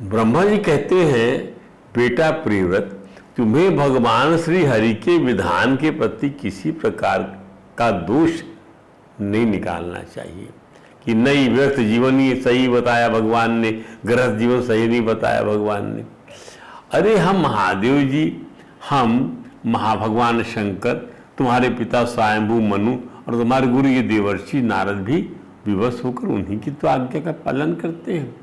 ब्रह्मा जी कहते हैं, बेटा प्रियव्रत, तुम्हें भगवान श्री हरि के विधान के प्रति किसी प्रकार का दोष नहीं निकालना चाहिए कि नहीं व्यर्थ जीवन ही सही बताया भगवान ने, गृहस्थ जीवन सही नहीं बताया भगवान ने। अरे हम महादेव जी, हम महाभगवान शंकर, तुम्हारे पिता स्वयंभू मनु और तुम्हारे गुरु ये देवर्षि नारद भी विवश होकर उन्हीं की तो आज्ञा का पालन करते हैं।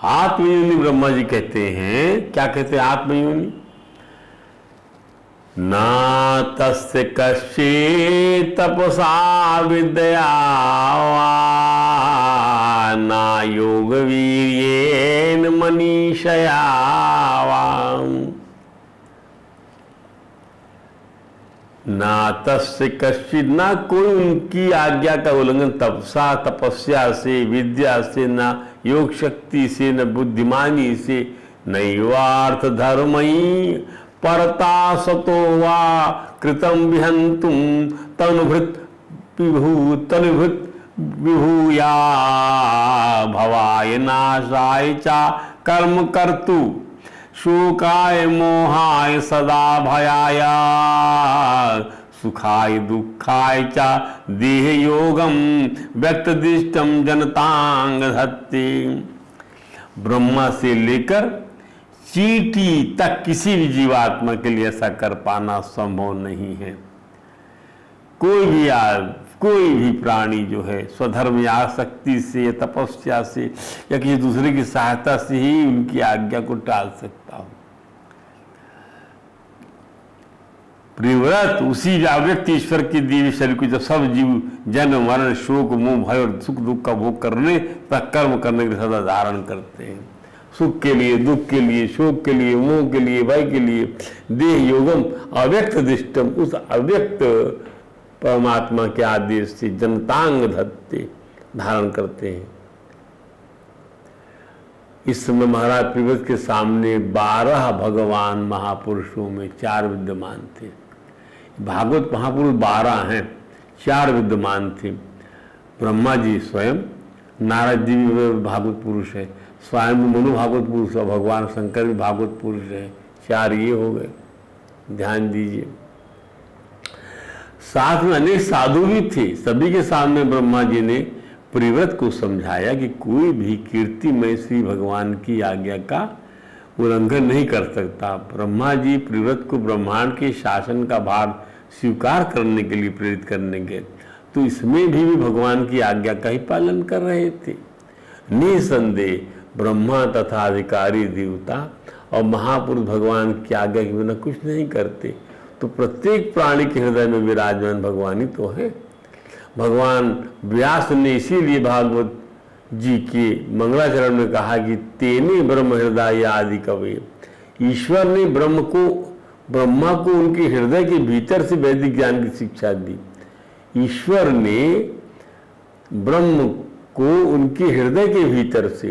आत्मयोनि ब्रह्मा जी कहते हैं, क्या कहते हैं आत्मयोनि? ना तस्य कश्चित् तपसा विद्या ना योग वीर्येन मनीषया ना तस्य कश्चित्, ना कोई उनकी आज्ञा का उल्लंघन तपसा तपस्या से, विद्या से, ना योग शक्ति से, न बुद्धिमानी से, नैवार्थ धर्मई परता सतो वा कृतम विहंतुम तनुभृत विभूया भवाय नाशाय चा कर्म कर्तु शोकाय मोहाय सदा भयाय सुखाय दुखाय चा देह योगम व्यक्त दिष्टम जनतांग धत्ते। ब्रह्मा से लेकर चींटी तक किसी भी जीवात्मा के लिए ऐसा कर पाना संभव नहीं है। कोई भी प्राणी जो है स्वधर्म या आसक्ति से या तपस्या से या किसी दूसरे की सहायता से ही उनकी आज्ञा को टाल सकता हो। प्रियव्रत उसी अव्यक्त ईश्वर की दिव्य शरीर को जब सब जीव जन्म मरण शोक मोह भय और सुख दुख का भोग करने तक कर्म करने के लिए सदा धारण करते हैं। सुख के लिए, दुख के लिए, शोक के लिए, मोह के लिए, भय के लिए देह योगम अव्यक्त दिष्टम, उस अव्यक्त परमात्मा के आदेश से जनतांग धत्ते धारण करते हैं। इस समय महाराज प्रियव्रत के सामने 12 भगवान महापुरुषों में 4 विद्यमान थे। भागवत महापुरुष 12 हैं, 4 विद्यमान थे। ब्रह्मा जी स्वयं, नारद जी भी भागवत पुरुष है, स्वयं मनु भागवत पुरुष है, भगवान शंकर भी भागवत पुरुष है। 4 ये हो गए, ध्यान दीजिए। साथ में अनेक साधु भी थे। सभी के सामने ब्रह्मा जी ने प्रियव्रत को समझाया कि कोई भी कीर्तिमय श्री भगवान की आज्ञा का उल्लंघन नहीं कर सकता। ब्रह्मा जी प्रियव्रत को ब्रह्मांड के शासन का भार स्वीकार करने के लिए प्रेरित करने गए, तो इसमें भी भगवान की आज्ञा का ही पालन कर रहे थे। निसंदेह ब्रह्मा तथा अधिकारी देवता और महापुरुष भगवान की आज्ञा के बिना कुछ नहीं करते। तो प्रत्येक प्राणी के हृदय में विराजमान भगवान ही तो है। भगवान व्यास ने इसीलिए भागवत जी के मंगलाचरण में कहा कि तेने ब्रह्म हृदय आदि कवे। ईश्वर ने ब्रह्मा को उनके हृदय के भीतर से वैदिक ज्ञान की शिक्षा दी। ईश्वर ने ब्रह्म को उनके हृदय के भीतर से,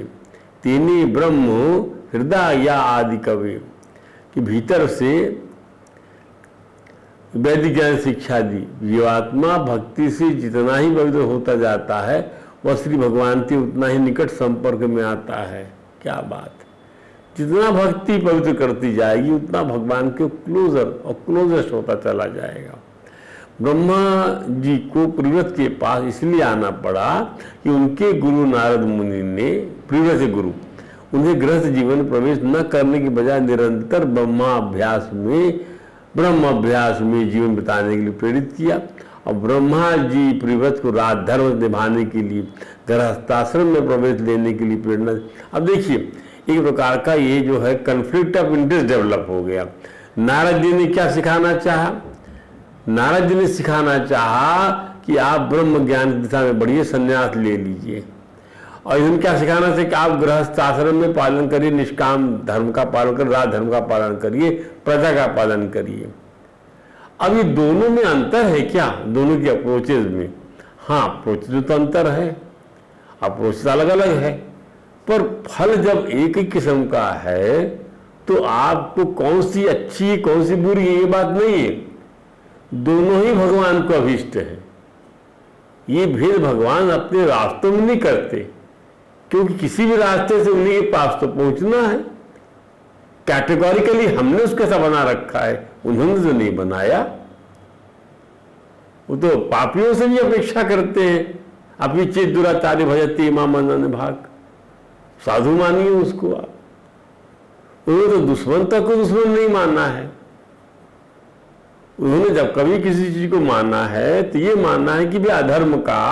तेने ब्रह्म हृदय या आदि कवे कि भीतर से वैदिक ज्ञान शिक्षा दी। जीवात्मा भक्ति से जितना ही पवित्र होता जाता है वह श्री भगवान से उतना ही निकट संपर्क में आता है। क्या बात! जितना भक्ति पवित्र करती जाएगी उतना भगवान के क्लोजर और क्लोजेस्ट होता चला जाएगा। ब्रह्मा जी को प्रियव्रत के पास इसलिए आना पड़ा कि उनके गुरु नारद मुनि ने, प्रियव्रत के गुरु, उन्हें गृहस्थ जीवन प्रवेश न करने की बजाय निरंतर ब्रह्म अभ्यास में जीवन बिताने के लिए प्रेरित किया। और ब्रह्मा जी प्रियव्रत को राज धर्म निभाने के लिए गृहस्थाश्रम में प्रवेश लेने के लिए प्रेरणा। अब देखिए, एक प्रकार का ये जो है कन्फ्लिक्ट ऑफ इंटरेस्ट डेवलप हो गया। नारद जी ने क्या सिखाना चाहा? नारद जी ने सिखाना चाहा कि आप ब्रह्म ज्ञान की दिशा में बढ़िए, संन्यास ले लीजिए। और इन्होंने क्या सिखाना था कि आप गृहस्थ आश्रम में पालन करिए, निष्काम धर्म का पालन करिए, राज धर्म का पालन करिए, प्रजा का पालन करिए। अब ये दोनों में अंतर है क्या? दोनों की अप्रोचेज में? हाँ, अप्रोच तो अंतर है, अप्रोच अलग अलग है, पर फल जब एक ही किस्म का है तो आपको कौन सी अच्छी कौन सी बुरी ये बात नहीं है। दोनों ही भगवान को अभीष्ट है। ये भेद भगवान अपने रास्तों में नहीं करते। क्योंकि किसी भी रास्ते से उन्हीं के पास तो पहुंचना है। कैटेगोरिकली हमने उसको ऐसा बना रखा है, उन्होंने जो नहीं बनाया। वो तो पापियों से भी अपेक्षा करते हैं। अपनी चेत दुराचार्य भजती मां मनन भाग, साधु मानिए उसको आप। उन्होंने तो दुश्मन तक को दुश्मन नहीं माना है। उन्होंने जब कभी किसी चीज को माना है तो ये मानना है कि भी अधर्म का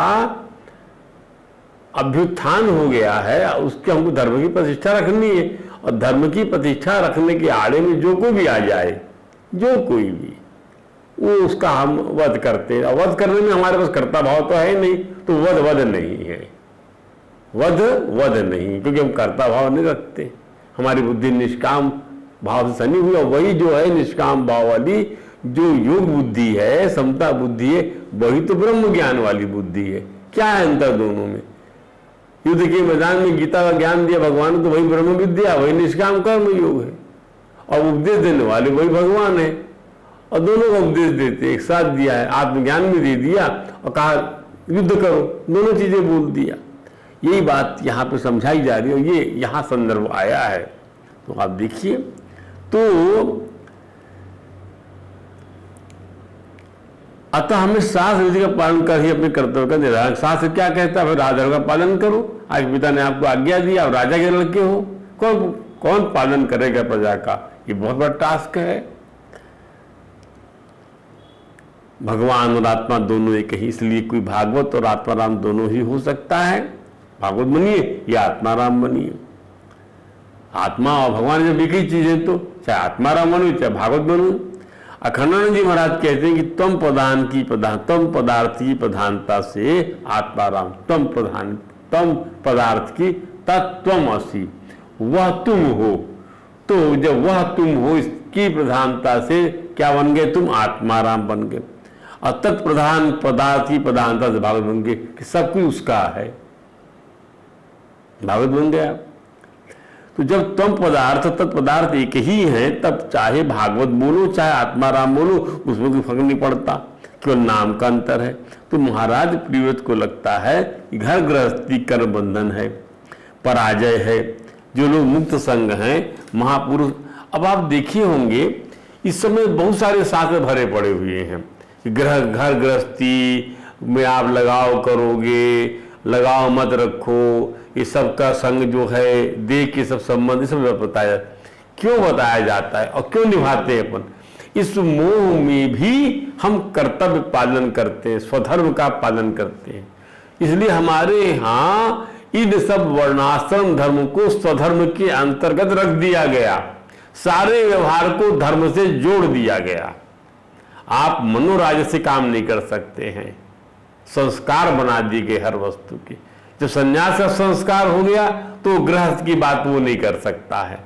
अभ्युत्थान हो गया है, उसके हमको धर्म की प्रतिष्ठा रखनी है। और धर्म की प्रतिष्ठा रखने के आड़े में जो कोई भी आ जाए, जो कोई भी, वो उसका हम वध करते हैं। वध करने में हमारे पास कर्ता भाव तो है नहीं, तो वध नहीं है। वध नहीं, क्योंकि हम कर्ता भाव नहीं रखते। हमारी बुद्धि निष्काम भाव से सनी हुई। वही जो है निष्काम भाव वाली जो योग बुद्धि है, समता बुद्धि है, वही तो ब्रह्म ज्ञान वाली बुद्धि है। क्या है अंतर दोनों में? युद्ध के मैदान में गीता का ज्ञान दिया भगवान, तो वही ब्रह्म विद्या, वही निष्काम कर्म योग है। और उपदेश देने वाले वही भगवान है, और दोनों को उपदेश देते एक साथ दिया है। आत्मज्ञान भी दे दिया और कहा युद्ध करो, दोनों चीजें बोल दिया। यही बात यहाँ पे समझाई जा रही है, और ये यहाँ संदर्भ आया है। तो आप देखिए, तो अतः हमें शास्त्र विधि का पालन कर ही अपने कर्तव्य का निर्वाह। शास्त्र क्या कहता है? राजधर्म का पालन करो। आज पिता ने आपको आज्ञा दी, आप राजा के लड़के हो, कौन पालन करेगा प्रजा का? ये बहुत बड़ा टास्क है। भगवान और आत्मा दोनों एक ही, इसलिए कोई भागवत और आत्माराम दोनों ही हो सकता है। भागवत बनिए या आत्माराम बनिए। आत्मा और भगवान जब एक ही चीज है, तो चाहे आत्माराम बनो चाहे भागवत बनो। अखंडानंद जी महाराज कहते हैं कि तम पदार्थ की प्रधानता से आत्माराम, तम पदार्थ की तत्वम असि, वह तुम हो। तो जब वह तुम हो, इसकी प्रधानता से क्या बन गए? तुम आत्माराम बन गए। और तत्प्रधान पदार्थ की प्रधानता से भागवत बन गए कि सब कुछ उसका है, भागवत बन गया। तो जब तम पदार्थ तत्पदार्थ एक ही है, तब चाहे भागवत बोलो चाहे आत्माराम बोलो, उसमें कोई फर्क नहीं पड़ता, केवल नाम का अंतर है। तो महाराज प्रियव्रत को लगता है कि घर गृहस्थी कर्म बंधन है, पराजय है। जो लोग मुक्त संग हैं, महापुरुष, अब आप देखे होंगे इस समय बहुत सारे शास्त्र भरे पड़े हुए हैं। घर गृहस्थी में आप लगाव करोगे, लगाव मत रखो, ये सब का संग जो है, देह के सब संबंध, ये सब बताया। क्यों बताया जाता है और क्यों निभाते हैं अपन? इस मोह में भी हम कर्तव्य पालन करते हैं, स्वधर्म का पालन करते हैं। इसलिए हमारे यहाँ इन सब वर्णाश्रम धर्म को स्वधर्म के अंतर्गत रख दिया गया, सारे व्यवहार को धर्म से जोड़ दिया गया। आप मनोराज्य से काम नहीं कर सकते हैं, संस्कार बना दिए गए हर वस्तु के। जब संन्यास का संस्कार हो गया तो गृहस्थ की बात वो नहीं कर सकता है।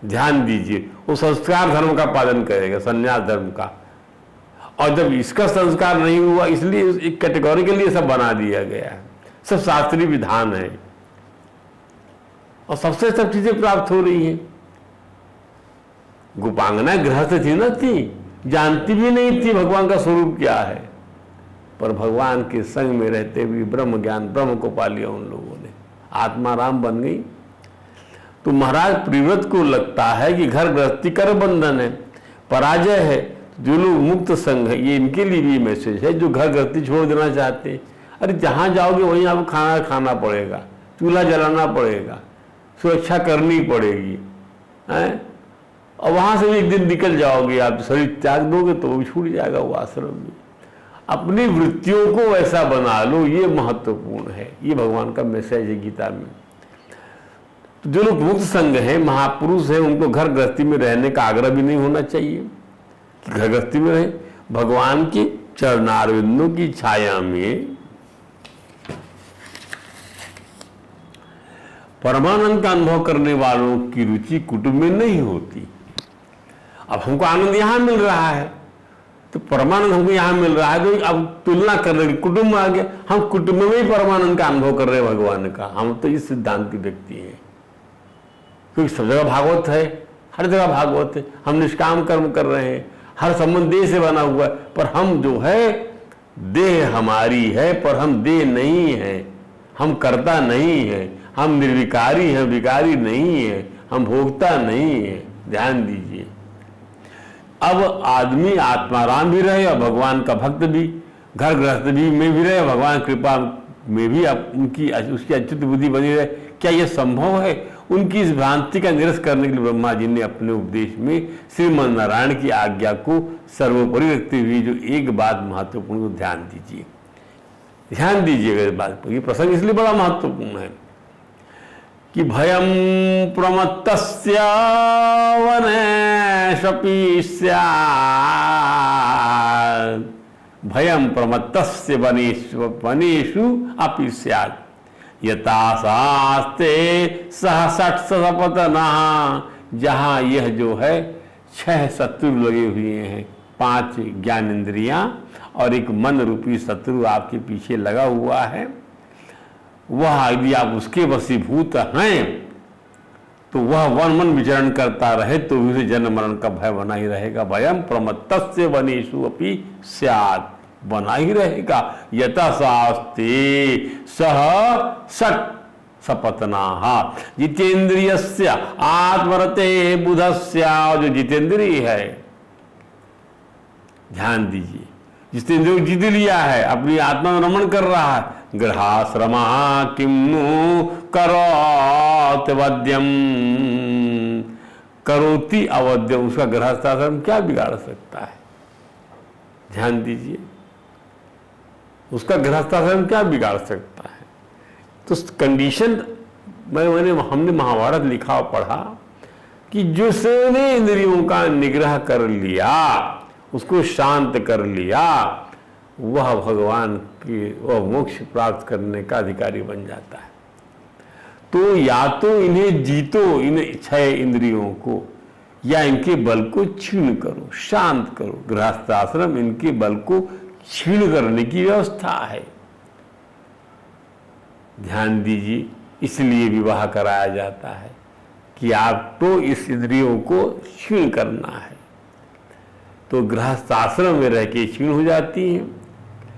ध्यान दीजिए, वो संस्कार धर्म का पालन करेगा, संन्यास धर्म का। और जब इसका संस्कार नहीं हुआ, इसलिए एक कैटेगरी के लिए सब बना दिया गया है। सब शास्त्रीय विधान है और सबसे सब चीजें प्राप्त हो रही हैं। गोपांगना गृहस्थ थी ना, थी, जानती भी नहीं थी भगवान का स्वरूप क्या है, पर भगवान के संग में रहते हुए ब्रह्म ज्ञान, ब्रह्म को पा लिया उन लोगों ने, आत्माराम बन गई। तो महाराज प्रियव्रत को लगता है कि घर गृहस्थी कर बंधन है, पराजय है। जो लोग मुक्त संग है, ये इनके लिए भी मैसेज है, जो घर गृहस्थी छोड़ देना चाहते हैं। अरे जहां जाओगे वहीं आपको खाना पड़ेगा, चूल्हा जलाना पड़ेगा, सुरक्षा करनी पड़ेगी, हैं? और वहां से भी एक दिन निकल जाओगे, आप शरीर त्याग दोगे तो वो भी छूट जाएगा वो आश्रम में। अपनी वृत्तियों को ऐसा बना लो, ये महत्वपूर्ण है। ये भगवान का मैसेज है गीता में। तो जो लोग मुक्त संग हैं, महापुरुष हैं, उनको घर गृहस्थी में रहने का आग्रह भी नहीं होना चाहिए कि घर गृहस्थी में रहे। भगवान की चरणारविंदों की छाया में परमानंद का अनुभव करने वालों की रुचि कुटुंब में नहीं होती। अब हमको आनंद यहां मिल रहा है, तो परमानंद हमको यहां मिल रहा है, तो अब तुलना कर रहे, कुटुंब में आ गया, हम कुटुंब में ही परमानंद का अनुभव कर रहे हैं भगवान का। हम तो इस सिद्धांति व्यक्ति हैं, क्योंकि सब जगह भागवत है, हर जगह भागवत है। हम निष्काम कर्म कर रहे हैं, हर संबंध देह से बना हुआ है, पर हम जो है, देह हमारी है पर हम देह नहीं है। हम कर्ता नहीं है, हम निर्विकारी हैं, विकारी नहीं है, हम भोगता नहीं है। ध्यान दीजिए, अब आदमी आत्माराम भी रहे और भगवान का भक्त भी, घर गृहस्थ भी में भी रहे, भगवान कृपा में भी उनकी उसकी अच्युत बुद्धि बनी रहे। क्या यह संभव है? उनकी इस भ्रांति का निरस्त करने के लिए ब्रह्मा जी ने अपने उपदेश में श्रीमन नारायण की आज्ञा को सर्वोपरि रखते हुए जो एक बात महत्वपूर्ण को ध्यान दीजिए, ध्यान दीजिएगा इस बात पर। ये प्रसंग इसलिए बड़ा महत्वपूर्ण है कि भयम प्रमत्तस्य वनेष्वपि स्यात्, भयम प्रमत्तस्य वनेषु अपि स्यात्, यथा शास्ते सह षट् सपतना, जहाँ यह जो है 6 शत्रु लगे हुए हैं, 5 ज्ञानेंद्रियां और एक मन रूपी शत्रु आपके पीछे लगा हुआ है, वह यदि आप उसके वशीभूत हैं तो वह वन मन विचरण करता रहे तो उसे जन्म मरण का भय बना ही रहेगा। भयम प्रमत्तस्य वनेषु अपि स्यात्, बना ही रहेगा। यथा शास्ते सह षट् सपत्नाः, जितेंद्रियस्य आत्मरते बुधस्य, जो जितेंद्रिय है, ध्यान दीजिए, जिसने जो जीत लिया है, अपनी आत्मा में रमण कर रहा है, गृहाश्रमा किम्नु करोति वद्यम, करोति अवद्यम, उसका गृहस्थाश्रम क्या बिगाड़ सकता है? ध्यान दीजिए, उसका गृहस्थाश्रम क्या बिगाड़ सकता है? तो कंडीशन हमने महाभारत लिखा और पढ़ा कि जिसने इंद्रियों का निग्रह कर लिया, उसको शांत कर लिया, वह भगवान की वह मोक्ष प्राप्त करने का अधिकारी बन जाता है। तो या तो इन्हें जीतो, इन 6 इंद्रियों को, या इनके बल को क्षीण करो, शांत करो। गृहस्थाश्रम इनके बल को क्षीण करने की व्यवस्था है। ध्यान दीजिए, इसलिए विवाह कराया जाता है कि आपको इस इंद्रियों को क्षीण करना है। तो गृहस्थाश्रम में रह के क्षीण हो जाती हैं,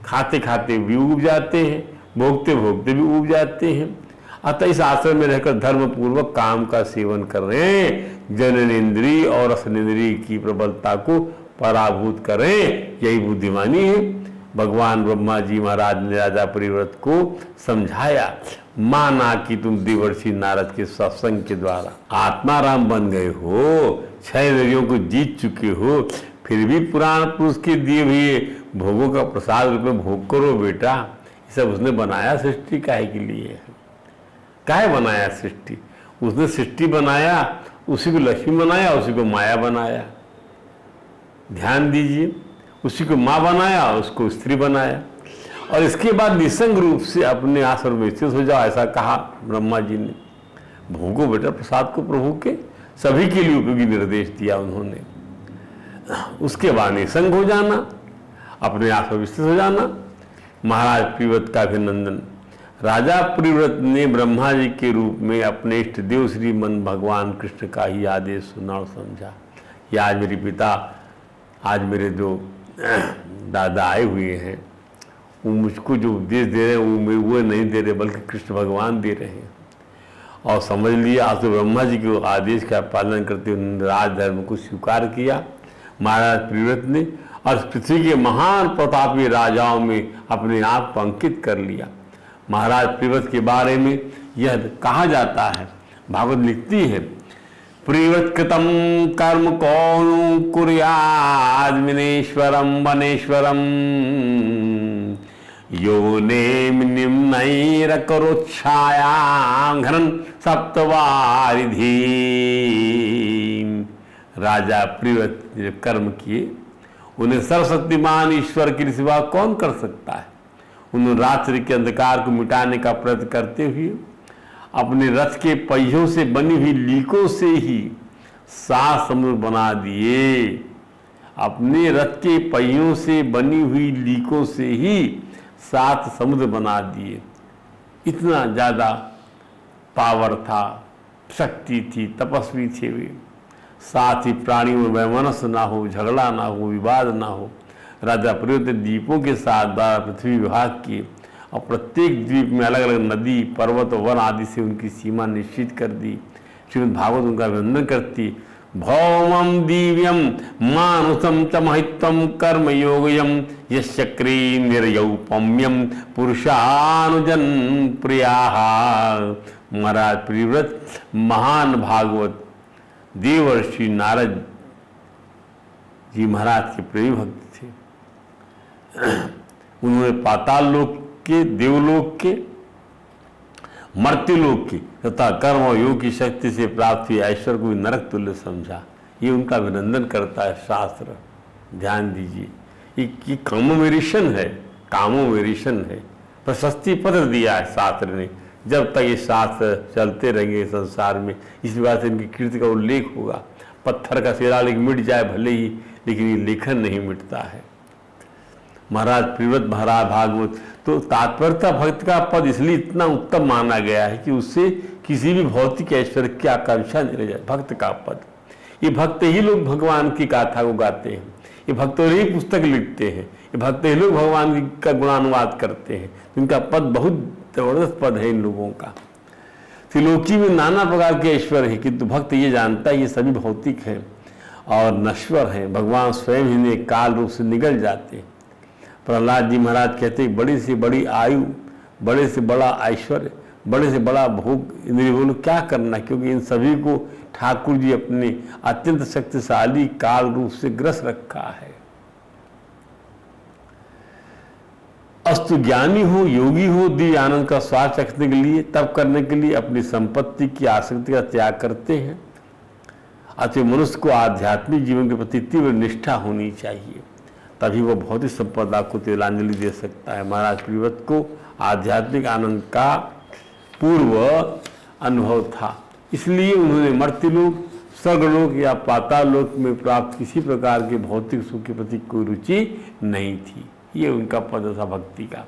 खाते खाते भी उब जाते हैं, भोगते भोगते भी उब जाते हैं। अतः इस आश्रम में रहकर धर्म पूर्वक काम का सेवन कर रहे हैं, जननेन्द्रिय और रसनेन्द्रिय की प्रबलता को पराभूत करें, यही बुद्धिमानी है। भगवान ब्रह्मा जी महाराज ने राजा परिव्रत को समझाया, माना कि तुम देवर्षि नारद के सत्संग के द्वारा आत्माराम बन गए हो, 6 इंद्रियों को जीत चुके हो, फिर भी पुराण पुरुष के दिए हुए भोगों का प्रसाद रूप में भोग करो बेटा। ये सब उसने बनाया सृष्टि काहे के लिए? काहे बनाया सृष्टि? उसने सृष्टि बनाया, उसी को लक्ष्मी बनाया, उसी को माया बनाया। ध्यान दीजिए, उसी को माँ बनाया, उसको स्त्री बनाया, और इसके बाद निसंग रूप से अपने आश्रम में स्थित हो जाओ, ऐसा कहा ब्रह्मा जी ने। भोगो बेटा प्रसाद को प्रभु के, सभी के लिए उपयोगी निर्देश दिया उन्होंने। उसके बाद निसंग हो जाना, अपने आश्रम में स्थित हो जाना। महाराज प्रिव्रत का अभिनंदन। राजा प्रिव्रत ने ब्रह्मा जी के रूप में अपने इष्ट देव श्रीमन भगवान कृष्ण का ही आदेश सुना और समझा। ये आज मेरे पिता, आज मेरे जो दादा आए हुए हैं, वो मुझको जो उपदेश दे रहे हैं वो नहीं दे रहे, बल्कि कृष्ण भगवान दे रहे हैं। और समझ लिया, आज तो ब्रह्मा जी के आदेश का पालन करते हुए राजधर्म को स्वीकार किया महाराज प्रिव्रत ने, और पृथ्वी के महान प्रतापी राजाओं में अपने आप को अंकित कर लिया। महाराज प्रिव्रत के बारे में यह कहा जाता है, भागवत लिखती है, प्रिव्रत कृतम कर्म कौन कुर्याद विनेश्वरम वनेश्वरम, यो निम्नैर करोच्छायां घनन सप्तवारिधि। राजा प्रिव्रत जो कर्म किए, उन्हें सर्वशक्तिमान ईश्वर के सिवा कौन कर सकता है। उन्होंने रात्रि के अंधकार को मिटाने का प्रयत्न करते हुए अपने रथ के पहियों से बनी हुई लीकों से ही 7 समुद्र बना दिए। अपने रथ के पहियों से बनी हुई लीकों से ही 7 समुद्र बना दिए। इतना ज़्यादा पावर था, शक्ति थी, तपस्वी थे वे। साथ ही प्राणियों में वैमनस्य ना हो, झगड़ा ना हो, विवाद ना हो। राजा प्रिव्रत द्वीपों के साथ द्वारा पृथ्वी विभाग किए और प्रत्येक द्वीप में अलग अलग नदी, पर्वत और वन आदि से उनकी सीमा निश्चित कर दी। श्रीमद् भागवत उनका अभिनंदन करती। भौमं दिव्यम मानुषम च महित्वम कर्म योगयम यश्चक्रे निर्यौपम्यम पुरुषानुजन प्रियाः। महाराज प्रिव्रत महान भागवत देवर्षि नारद जी महाराज के प्रेमी भक्त थे। उन्होंने पाताल लोक के, देवलोक के, मर्त्यलोक की तथा कर्म और योग की शक्ति से प्राप्त हुए ऐश्वर्य को भी नरक तुल्य समझा। ये उनका अभिनंदन करता है शास्त्र। ध्यान दीजिए, ये कामोवेरिशन है, कामोवेरिशन है। प्रशस्ति पत्र दिया है शास्त्र ने। जब तक ये शास्त्र चलते रहेंगे संसार में, इस बात से इनकी कीर्ति का उल्लेख होगा। पत्थर का शिलालेख मिट जाए भले ही, लेकिन ये लेखन नहीं मिटता है। महाराज प्रिव्रत महाराज भागवत तो तात्पर्यता भक्त का पद इसलिए इतना उत्तम माना गया है कि उससे किसी भी भौतिक ऐश्वर्य की आकांक्षा नहीं रह जाए। भक्त का पद, ये भक्त ही लोग भगवान की गाथा को गाते हैं, ये भक्तों ही पुस्तक लिखते हैं, ये भक्त ही लोग भगवान का गुणानुवाद करते हैं। इनका पद बहुत जबरदस्त पद है इन लोगों का। त्रिलोकी में नाना प्रकार के ऐश्वर्य है, किंतु भक्त ये जानता है ये सभी भौतिक हैं और नश्वर हैं। भगवान स्वयं ही ने काल रूप से निगल जाते हैं। प्रहलाद जी महाराज कहते हैं, बड़ी से बड़ी आयु, बड़े से बड़ा ऐश्वर्य, बड़े से बड़ा भोग इंद्रिय बोलो क्या करना, क्योंकि इन सभी को ठाकुर जी अपने अत्यंत शक्तिशाली काल रूप से ग्रस रखा है। अस्तु ज्ञानी हो, योगी हो, दिव्य आनंद का स्वाद चखने के लिए, तब करने के लिए अपनी संपत्ति की आसक्ति का त्याग करते हैं। अतः मनुष्य को आध्यात्मिक जीवन के प्रति तीव्र निष्ठा होनी चाहिए, तभी वो भौतिक संपदा को तिलांजलि दे सकता है। महाराज प्रिव्रत को आध्यात्मिक आनंद का पूर्व अनुभव था, इसलिए उन्होंने मर्त्यलोक, स्वर्गलोक या पाताल लोक में प्राप्त किसी प्रकार के भौतिक सुख के प्रति कोई रुचि नहीं थी। ये उनका पद था भक्ति का।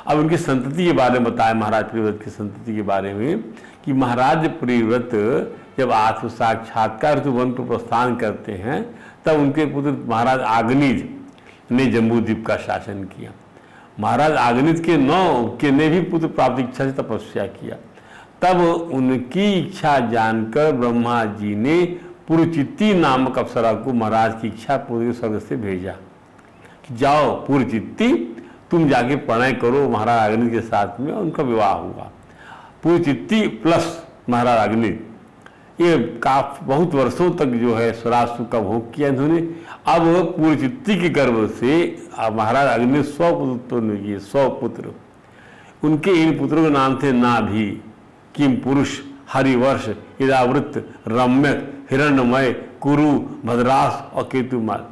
अब उनकी संतति के बारे में बताया महाराज प्रिव्रत की संतति के बारे में कि महाराज प्रिव्रत जब आत्म साक्षात्कार तो वन पर प्रस्थान करते हैं, तब उनके पुत्र महाराज आग्निज ने जम्बूद्वीप का शासन किया। महाराज आग्निज के 9 ने भी पुत्र प्राप्ति इच्छा से तपस्या किया। तब उनकी इच्छा जानकर ब्रह्मा जी ने पुरचित्ती नामक अप्सरा को महाराज की इच्छा पूर्वक स्वर्ग से भेजा कि जाओ पुरचित्ती, तुम जाके प्रणय करो महाराज अग्नि के साथ में। उनका विवाह हुआ। पुरचित्ती प्लस महाराज अग्नि, ये बहुत वर्षों तक जो है स्वराज सुख का भोग किया इन्होंने। अब पुरचित्ती के गर्भ से महाराज अग्नि 100 पुत्र उत्पन्न किए, 100 पुत्र। उनके इन पुत्रों के नाम थे नाभि, किम पुरुष, हरिवर्ष, इरावृत, रम्यक, हिरण्यमय, कुरु, भद्रास और केतुमाल।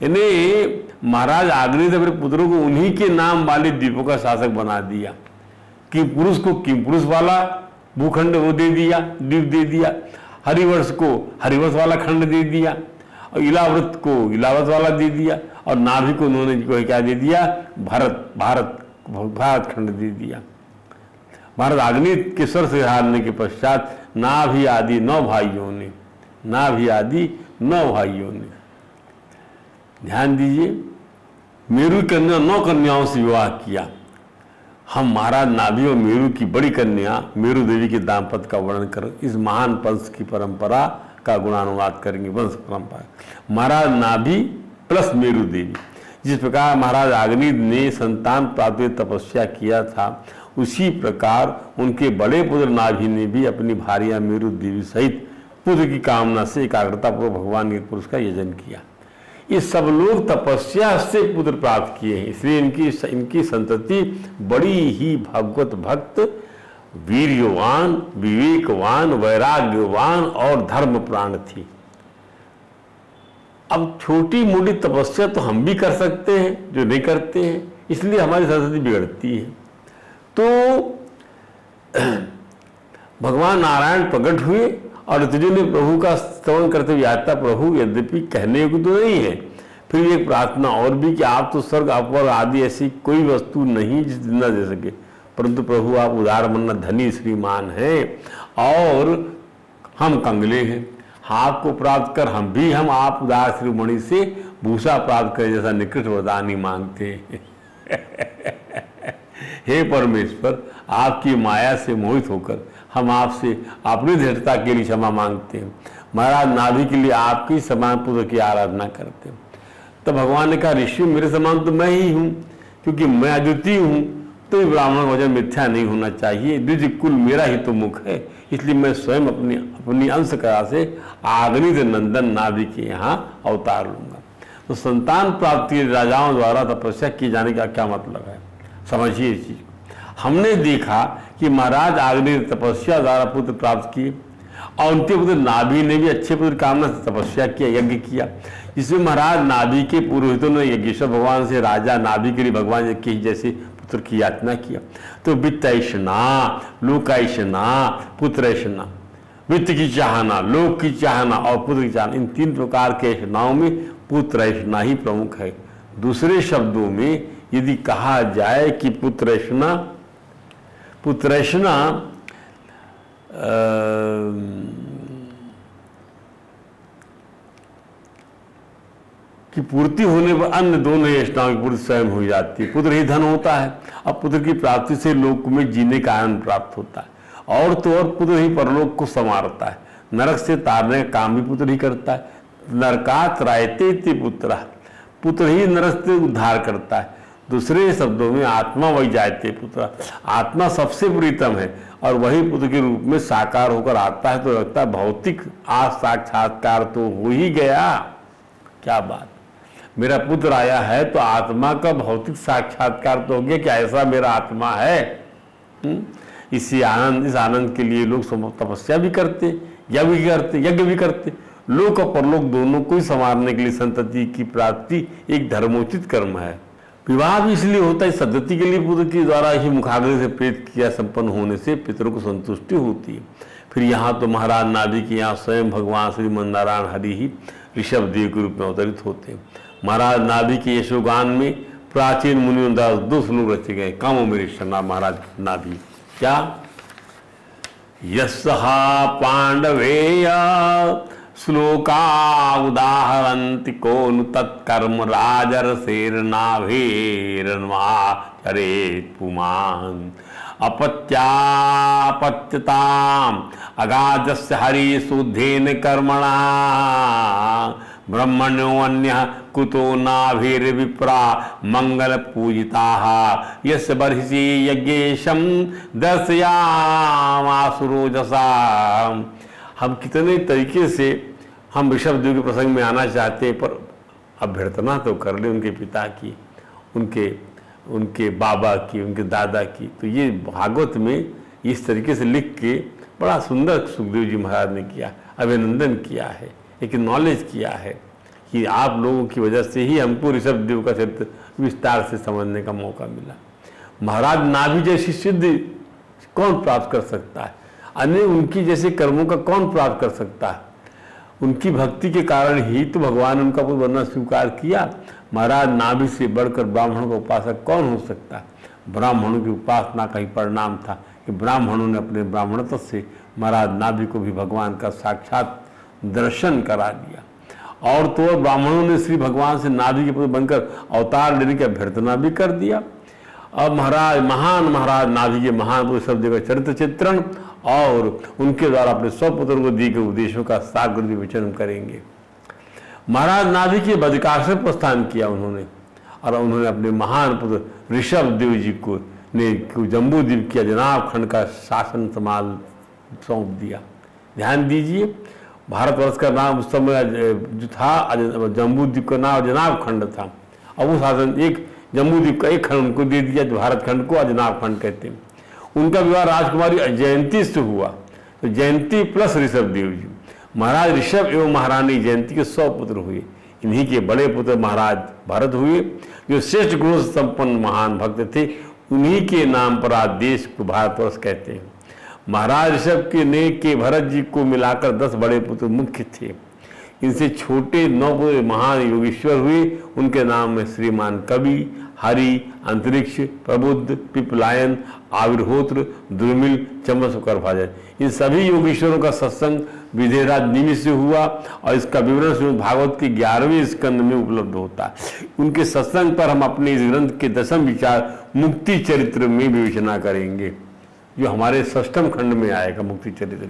यानी महाराज आग्नि ने अपने पुत्रों को उन्हीं के नाम वाले द्वीपों का शासक बना दिया। किम पुरुष को किम पुरुष वाला भूखंड वो दे दिया, द्वीप दे दिया। हरिवर्ष को हरिवर्ष वाला खंड दे दिया, और इलावृत को इलावत वाला दे दिया, और नाभि को उन्होंने जो क्या दे दिया, भारत खंड दे दिया। महाराज आग्नि के स्वर से हारने के पश्चात नाभि आदि 9 भाइयों ने, नाभि आदि 9 भाइयों ने, ध्यान दीजिए, मेरु कन्या 9 कन्याओं से विवाह किया। हम महाराज नाभि और मेरु की बड़ी कन्या मेरु देवी के दाम्पत्य का वर्णन कर इस महान वंश की परंपरा का गुणानुवाद करेंगे। वंश परंपरा महाराज नाभि प्लस मेरु देवी, जिस प्रकार महाराज आग्नि ने संतान प्राप्ति तपस्या किया था, उसी प्रकार उनके बड़े पुत्र नाभि ने भी अपनी भार्या मेरु देवी सहित पुत्र की कामना से एकाग्रता पूर्वक भगवान के पुरुष का यजन किया। ये सब लोग तपस्या से पुत्र प्राप्त किए हैं, इसलिए इनकी संतति बड़ी ही भगवत भक्त, वीर्यवान, विवेकवान, वैराग्यवान और धर्मप्राण थी। अब छोटी मोटी तपस्या तो हम भी कर सकते हैं, जो नहीं करते हैं, इसलिए हमारी संतति बिगड़ती है। तो भगवान नारायण प्रकट हुए और ऋतुजों ने प्रभु का स्तवन करते हुए आता, प्रभु यद्यपि कहने योग्य तो नहीं है, फिर एक प्रार्थना और भी कि आप तो स्वर्ग अपर आदि ऐसी कोई वस्तु नहीं जिस जिंदा दे सके, परंतु प्रभु आप उदार मन्ना धनी श्रीमान हैं और हम कंगले हैं। आपको प्राप्त कर हम आप उदार श्रीमणि से भूषा प्राप्त करें जैसा निकृष्ट वरदान ही मांगते हैं। हे परमेश्वर, आपकी माया से मोहित होकर हम आपसे अपनी धृढ़ता के लिए क्षमा मांगते हैं। महाराज नाभि के लिए आपकी समान पुत्र की आराधना करते हैं। तब भगवान ने कहा, ऋषि मेरे समान तो मैं ही हूँ, क्योंकि मैं अद्वितीय हूँ, तो ब्राह्मण वचन मिथ्या नहीं होना चाहिए। द्विज कुल मेरा ही तो मुख है, इसलिए मैं स्वयं अपनी अंश कला से आग्नित नंदन नाभि के यहाँ अवतार लूंगा। तो संतान प्राप्ति राजाओं द्वारा तपस्या किए जाने का क्या मतलब है, समझिए इस चीज को। हमने देखा कि महाराज आग्नि तपस्या द्वारा पुत्र प्राप्त किए और उनके पुत्र नाभि ने भी अच्छे पुत्र कामना से तपस्या किया, यज्ञ किया, जिसमें महाराज नाभि के पुरोहितों ने यज्ञेश्वर भगवान से राजा नाभि के लिए भगवान यज्ञ के जैसे पुत्र की याचना किया। तो वित्तैषणा, लोकैषणा, पुत्रैषणा, वित्त की चाहना, लोक की चाहना और पुत्र की चाहना, इन तीन प्रकार के ऐषणाओं में पुत्रैषणा ही प्रमुख है। दूसरे शब्दों में यदि कहा जाए कि पुत्रैषणा की पूर्ति होने पर अन्य दोनों ऐषणाओं की पूर्ति स्वयं हो जाती है। पुत्र ही धन होता है, अब पुत्र की प्राप्ति से लोक में जीने का आनंद प्राप्त होता है, और तो और पुत्र ही परलोक को संवारता है, नरक से तारने का काम भी पुत्र ही करता है। नरकात् त्रायते इति पुत्र, पुत्र ही नरक से उद्धार करता है। दूसरे शब्दों में आत्मा वही जायते पुत्र, आत्मा सबसे प्रीतम है और वही पुत्र के रूप में साकार होकर आता है। तो लगता है भौतिक आज साक्षात्कार तो हो ही गया, क्या बात, मेरा पुत्र आया है तो आत्मा का भौतिक साक्षात्कार तो हो गया, क्या ऐसा मेरा आत्मा है। इस आनंद के लिए लोग तपस्या भी करते, यज्ञ भी करते, लोक और परलोक दोनों को ही संवारने के लिए संतति की प्राप्ति एक धर्मोचित कर्म है। विवाह भी इसलिए होता है सद्धति के लिए, पुत्र के द्वारा ही मुखाग्नि से प्रेत क्रिया संपन्न होने से पितरों को संतुष्टि होती है। फिर यहाँ तो महाराज नाभि के यहाँ स्वयं भगवान श्री मंदारायण हरि ही ऋषभ देव के रूप में अवतरित होते हैं। महाराज नाभि के यशोगान में प्राचीन मुनियों द्वारा 2 श्लोक रचे गए। कामो मेरे शरणा महाराज नाभि, क्या यस्हा पांडवेय श्लोका उदाहरन्ति को नु तत्कर्म राजर्षेर्नाभेर्नवा चरेत् पुमान् अपत्यापत्यताम् अगाधस्य हरि शुद्धेन कर्मणा ब्रह्मण्यो अन्यः कुतो नाभिर्विप्रा मंगल पूजिताः यस्य बर्हिषि यज्ञेशं दर्शयामासुरोजसा। हम कितने तरीके से हम ऋषभ देव के प्रसंग में आना चाहते हैं, पर अभ्यर्थना तो कर ले उनके पिता की, उनके बाबा की, उनके दादा की। तो ये भागवत में इस तरीके से लिख के बड़ा सुंदर सुखदेव जी महाराज ने किया, अभिनंदन किया है, एक नॉलेज किया है कि आप लोगों की वजह से ही हमको ऋषभ देव का चरित्र विस्तार से समझने का मौका मिला। महाराज नाभि जैसी सिद्धि कौन प्राप्त कर सकता है, अन्य उनकी जैसे कर्मों का कौन प्राप्त कर सकता है। उनकी भक्ति के कारण ही तो भगवान ने उनका बनना स्वीकार किया। महाराज नाभि से बढ़कर ब्राह्मणों का उपासक कौन हो सकता है। ब्राह्मणों की उपासना का ही परिणाम था कि ब्राह्मणों ने अपने ब्राह्मणत्व से महाराज नाभि को भी भगवान का साक्षात दर्शन करा दिया, और तो और ब्राह्मणों ने श्री भगवान से नाभि के पुत्र बनकर अवतार लेने की अभ्यर्थना भी कर दिया। अब महाराज नाभि के महान पुरुष शब्द का चरित्र चित्रण और उनके द्वारा अपने स्वपुत्र को दिए गए उपदेशों का साग्र विवेचन करेंगे। महाराज नाभि के बदकाश्रम प्रस्थान किया उन्होंने, और उन्होंने अपने महान पुत्र ऋषभ देव जी को जम्बूद्वीप किया जनाब खंड का शासन संभाल सौंप दिया। ध्यान दीजिए, भारतवर्ष का नाम उस समय जो था जम्बूद्वीप का नाम जनाब खंड था, और वो शासन एक जम्बूद्वीप का एक खंड उनको दे दिया जो भारत खंड को अजनाब खंड कहते हैं। उनका विवाह राजकुमारी जयंती से हुआ, तो जयंती प्लस ऋषभ देव जी। महाराज ऋषभ एवं महारानी जयंती के 100 पुत्र हुए। इन्हीं के बड़े पुत्र महाराज भरत हुए, जो श्रेष्ठ गुणों से संपन्न महान भक्त थे। उन्हीं के नाम पर आज देश को भारतवर्ष कहते हैं। महाराज ऋषभ के भरत जी को मिलाकर 10 बड़े पुत्र मुख्य थे। इनसे छोटे 9 पुत्र महान योगेश्वर हुए। उनके नाम में श्रीमान कवि, हरि, अंतरिक्ष, प्रबुद्ध, पिपलायन, आविर्होत्र, दुर्मिल, चम्बसुकर भाजन, इन सभी योगेश्वरों का सत्संग विधेयराज निमित्त से हुआ और इसका विवरण श्रीमद् भागवत के 11वें स्कंद में उपलब्ध होता है। उनके सत्संग पर हम अपने इस ग्रंथ के 10वें विचार मुक्ति चरित्र में विवेचना करेंगे, जो हमारे 6वें खंड में आएगा मुक्ति चरित्र।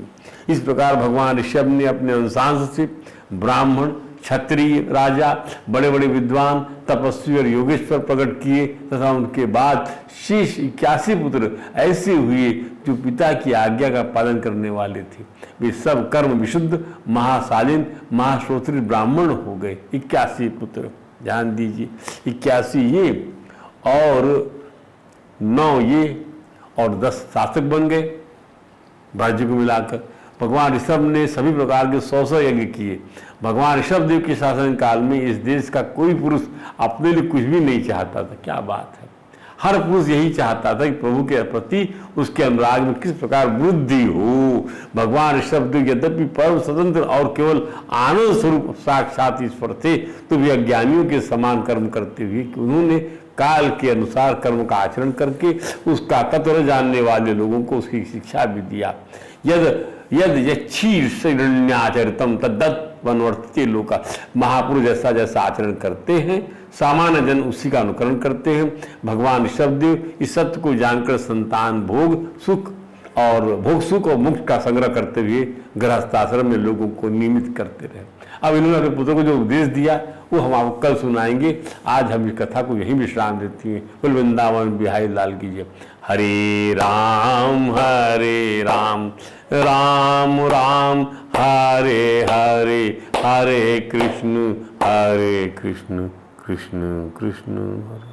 इस प्रकार भगवान ऋषभ ने अपने अंशांश से ब्राह्मण, क्षत्रिय, राजा, बड़े बड़े विद्वान, तपस्वी और योगेश्वर प्रकट किए तथा उनके बाद शेष 81 पुत्र ऐसे हुए जो पिता की आज्ञा का पालन करने वाले थे। वे सब कर्म विशुद्ध, महाशालीन, महाश्रोत्री ब्राह्मण हो गए। 81 पुत्र, ध्यान दीजिए, 81 ये और 9 ये और 10 शासक बन गए राज्य को मिलाकर। भगवान ऋषभ ने सभी प्रकार के 100 यज्ञ किए। भगवान ऋषभ देव के शासन काल में इस देश का कोई पुरुष अपने लिए कुछ भी नहीं चाहता था। क्या बात है, हर पुरुष यही चाहता था कि प्रभु के प्रति उसके अनुराग में किस प्रकार वृद्धि हो। भगवान ऋषभ देव यद्यपि परम स्वतंत्र और केवल आनंद स्वरूप साक्षात ईश्वर थे, तो वे अज्ञानियों के समान कर्म करते हुए कि उन्होंने काल के अनुसार कर्म का आचरण करके उसका तत्व जानने वाले लोगों को उसकी शिक्षा भी दिया। यद यक्षीर्षण्याचरितम तद्दत् वनवर्तते लोका। महापुरुष जैसा जैसा आचरण करते हैं, सामान्य जन उसी का अनुकरण करते हैं। भगवान ऋषभदेव इस सत्य को जानकर संतान भोग सुख और मोक्ष का संग्रह करते हुए गृहस्थाश्रम में लोगों को नियमित करते रहे। अब इन्होंने अपने पुत्र को जो उपदेश दिया वो हम आपको कल सुनाएंगे। आज हम इस कथा को यहीं विश्राम देती हैं। बोल वृंदावन बिहारी लाल की जय। हरे राम राम राम हरे हरे, हरे कृष्ण कृष्ण कृष्ण हरे।